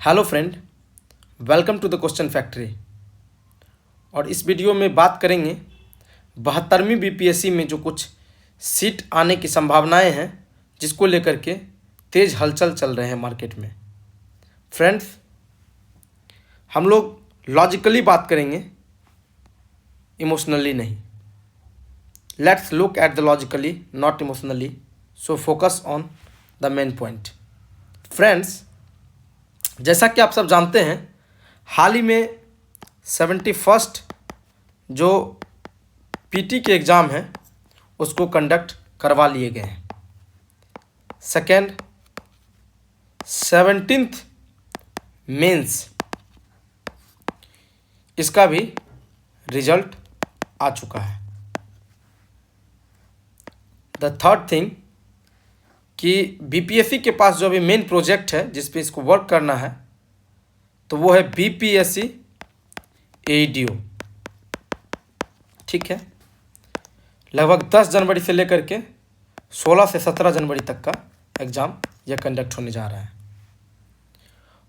Hello friend, welcome to the question factory. और इस video में बात करेंगे 72वीं बीपीएससी में जो कुछ सीट आने की संभावनाएं हैं, जिसको लेकर के तेज़ हलचल चल रहे हैं मार्केट में। फ्रेंड्स, हम लोग लॉजिकली बात करेंगे, इमोशनली नहीं। Let's look at the logically, not emotionally, so focus on the main point. Friends, जैसा कि आप सब जानते हैं, हाल ही में 71st जो पीटी के एग्ज़ाम हैं उसको कंडक्ट करवा लिए गए हैं। सेकेंड 17th मेंस, इसका भी रिजल्ट आ चुका है। द थर्ड थिंग कि बीपीएससी के पास जो अभी मेन प्रोजेक्ट है जिस पे इसको वर्क करना है, तो वो है बीपीएससी एडीओ। ठीक है, लगभग 10 जनवरी से लेकर के 16 से 17 जनवरी तक का एग्ज़ाम यह कंडक्ट होने जा रहा है।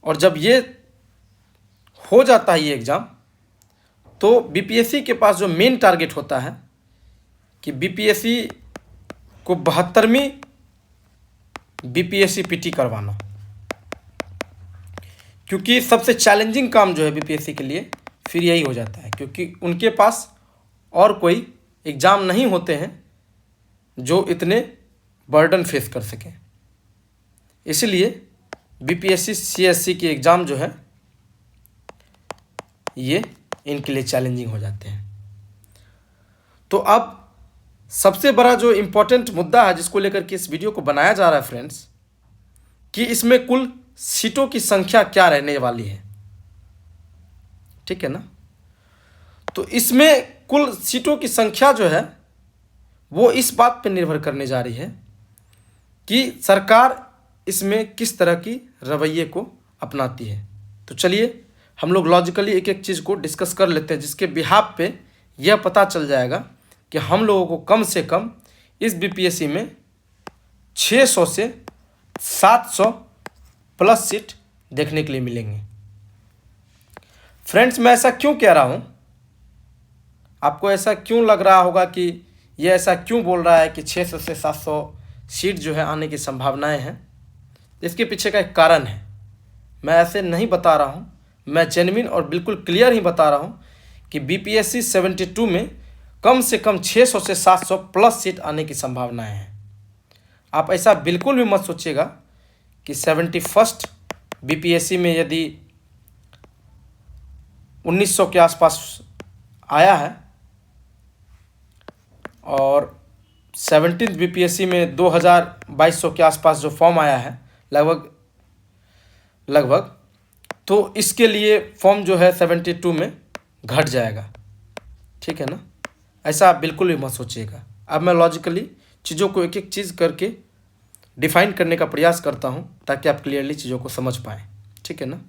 और जब ये हो जाता है ये एग्ज़ाम, तो बीपीएससी के पास जो मेन टारगेट होता है कि बीपीएससी को 72वीं बीपीएससी पीटी करवाना, क्योंकि सबसे चैलेंजिंग काम जो है बीपीएससी के लिए फिर यही हो जाता है, क्योंकि उनके पास और कोई एग्ज़ाम नहीं होते हैं जो इतने बर्डन फेस कर सकें। इसलिए बीपीएससी सीएससी के एग्ज़ाम जो है ये इनके लिए चैलेंजिंग हो जाते हैं। तो अब सबसे बड़ा जो इम्पोर्टेंट मुद्दा है जिसको लेकर के इस वीडियो को बनाया जा रहा है फ्रेंड्स, कि इसमें कुल सीटों की संख्या क्या रहने वाली है। ठीक है ना। तो इसमें कुल सीटों की संख्या जो है वो इस बात पर निर्भर करने जा रही है कि सरकार इसमें किस तरह की रवैये को अपनाती है। तो चलिए हम लोग लॉजिकली एक एक चीज़ को डिस्कस कर लेते हैं, जिसके बिहाफ पे यह पता चल जाएगा कि हम लोगों को कम से कम इस बीपीएससी में 600 से 700 प्लस सीट देखने के लिए मिलेंगे। फ्रेंड्स, मैं ऐसा क्यों कह रहा हूँ, आपको ऐसा क्यों लग रहा होगा कि ये ऐसा क्यों बोल रहा है कि 600 से 700 सीट जो है आने की संभावनाएं हैं। इसके पीछे का एक कारण है। मैं ऐसे नहीं बता रहा हूँ, मैं जेन्युइन और बिल्कुल क्लियर ही बता रहा हूँ कि बीपीएससी 72 में कम से कम 600 से 700 प्लस सीट आने की संभावनाएं हैं। आप ऐसा बिल्कुल भी मत सोचिएगा कि 71st बीपीएससी में यदि 1900 के आसपास आया है और 17th बीपीएससी में 2200 के आसपास जो फॉर्म आया है लगभग, तो इसके लिए फॉर्म जो है 72 में घट जाएगा। ठीक है ना, ऐसा आप बिल्कुल भी मत सोचिएगा। अब मैं लॉजिकली चीज़ों को एक एक चीज़ करके डिफाइन करने का प्रयास करता हूं ताकि आप क्लियरली चीज़ों को समझ पाएँ। ठीक है ना।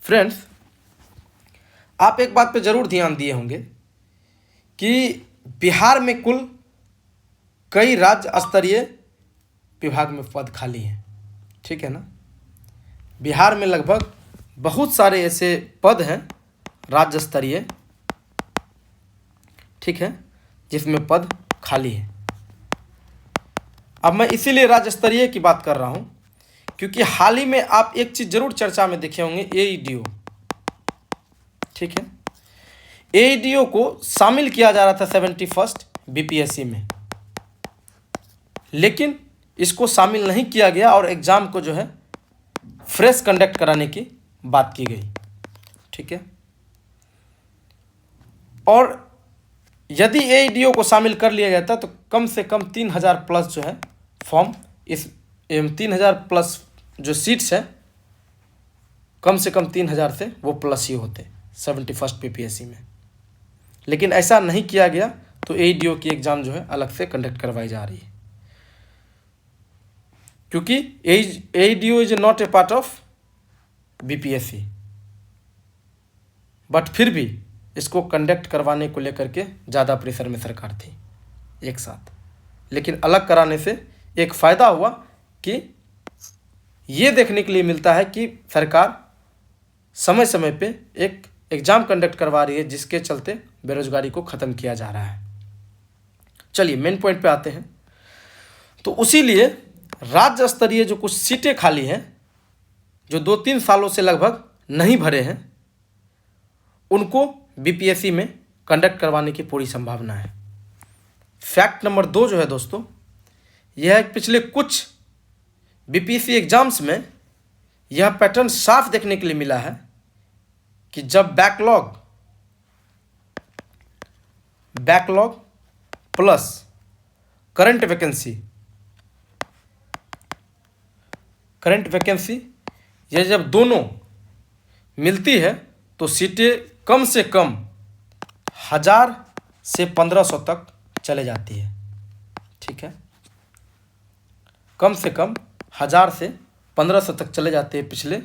फ्रेंड्स, आप एक बात पे ज़रूर ध्यान दिए होंगे कि बिहार में कुल कई राज्य स्तरीय विभाग में पद खाली हैं। ठीक है ना। बिहार में लगभग बहुत सारे ऐसे पद हैं राज्य स्तरीय, ठीक है, जिसमें पद खाली है। अब मैं इसीलिए राज्य स्तरीय की बात कर रहा हूं क्योंकि हाल ही में आप एक चीज़ जरूर चर्चा में देखे होंगे, एईडीओ। ठीक है, एईडीओ को शामिल किया जा रहा था 71st बीपीएससी में, लेकिन इसको शामिल नहीं किया गया और एग्ज़ाम को जो है फ्रेश कंडक्ट कराने की बात की गई। ठीक है, और यदि एईडीओ को शामिल कर लिया जाता तो कम से कम 3000 प्लस जो है फॉर्म, इस 3000 प्लस जो सीट्स हैं, कम से कम 3000 से वो प्लस ही होते 71st बीपीएससी में। लेकिन ऐसा नहीं किया गया, तो एईडीओ की एग्ज़ाम जो है अलग से कंडक्ट करवाई जा रही है, क्योंकि AEDO is not a part of BPSC. But फिर भी इसको कंडक्ट करवाने को लेकर के ज़्यादा प्रेशर में सरकार थी एक साथ, लेकिन अलग कराने से एक फ़ायदा हुआ कि ये देखने के लिए मिलता है कि सरकार समय समय पे एक एग्ज़ाम कंडक्ट करवा रही है, जिसके चलते बेरोजगारी को ख़त्म किया जा रहा है। चलिए मेन पॉइंट पे आते हैं। तो उसी लिए राज्य स्तरीय जो कुछ सीटें खाली हैं, जो 2-3 सालों से लगभग नहीं भरे हैं, उनको बीपीएससी में कंडक्ट करवाने की पूरी संभावना है। फैक्ट नंबर 2 जो है दोस्तों, यह है पिछले कुछ बीपीएससी एग्जाम्स में यह पैटर्न साफ देखने के लिए मिला है कि जब बैकलॉग प्लस करंट वैकेंसी ये जब दोनों मिलती है तो सीटें कम से कम 1000 से 1500 तक चले जाती है। ठीक है, कम से कम 1000 से 1500 तक चले जाते हैं पिछले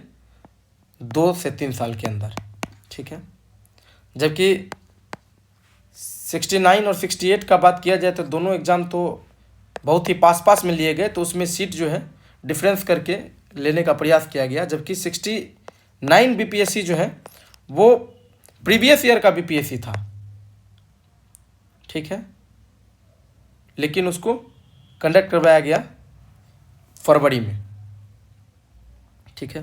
2 से 3 साल के अंदर। ठीक है, जबकि 69 और 68 का बात किया जाए तो दोनों एग्ज़ाम तो बहुत ही पास में लिए गए, तो उसमें सीट जो है डिफरेंस करके लेने का प्रयास किया गया। जबकि 69 बीपीएससी जो है वो प्रीवियस ईयर का बीपीएससी था। ठीक है, लेकिन उसको कंडक्ट करवाया गया फरवरी में। ठीक है,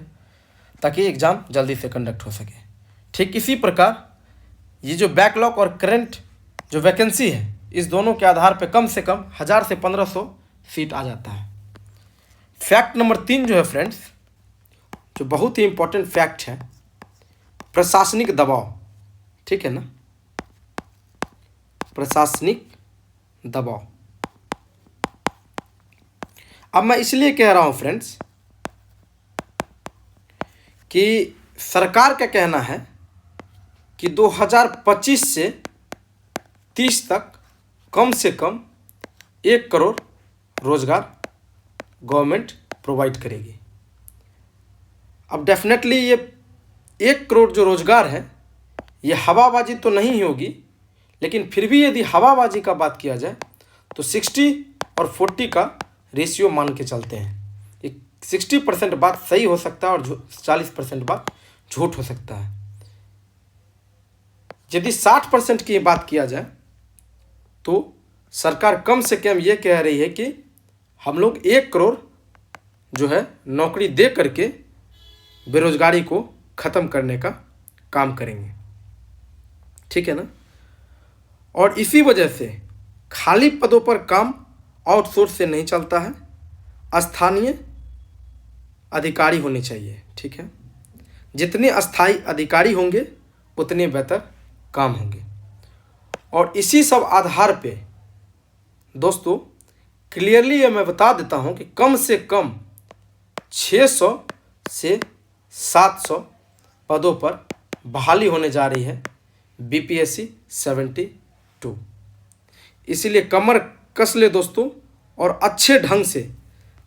ताकि एग्ज़ाम जल्दी से कंडक्ट हो सके। ठीक इसी प्रकार ये जो बैकलॉग और करंट जो वैकेंसी है, इस दोनों के आधार पर कम से कम 1000 से 1500 सीट आ जाता है। फैक्ट नंबर 3 जो है फ्रेंड्स, जो बहुत ही इंपॉर्टेंट फैक्ट है, प्रशासनिक दबाव। ठीक है ना, प्रशासनिक दबाव। अब मैं इसलिए कह रहा हूं फ्रेंड्स कि सरकार का कहना है कि 2025 से 30 तक कम से कम 1 करोड़ रोजगार गवर्नमेंट प्रोवाइड करेगी। अब डेफिनेटली ये 1 करोड़ जो रोजगार है, ये हवाबाजी तो नहीं होगी, लेकिन फिर भी यदि हवाबाजी का बात किया जाए तो 60 और 40 का रेशियो मान के चलते हैं। 60% बात सही हो सकता है और 40% बात झूठ हो सकता है। यदि 60% की बात किया जाए तो सरकार कम से कम ये कह रही है कि हम लोग 1 करोड़ जो है नौकरी दे करके बेरोजगारी को ख़त्म करने का काम करेंगे। ठीक है ना, और इसी वजह से खाली पदों पर काम आउटसोर्स से नहीं चलता है, स्थानीय अधिकारी होने चाहिए। ठीक है, जितने अस्थाई अधिकारी होंगे उतने बेहतर काम होंगे। और इसी सब आधार पे दोस्तों क्लियरली ये मैं बता देता हूं कि कम से कम 600 से 700 पदों पर बहाली होने जा रही है बीपीएससी 72। इसीलिए कमर कस ले दोस्तों और अच्छे ढंग से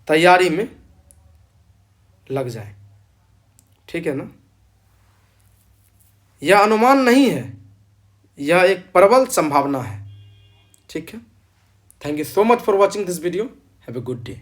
तैयारी में लग जाए। ठीक है ना, यह अनुमान नहीं है, यह एक प्रबल संभावना है। ठीक है, thank you so much for watching this video. Have a good day.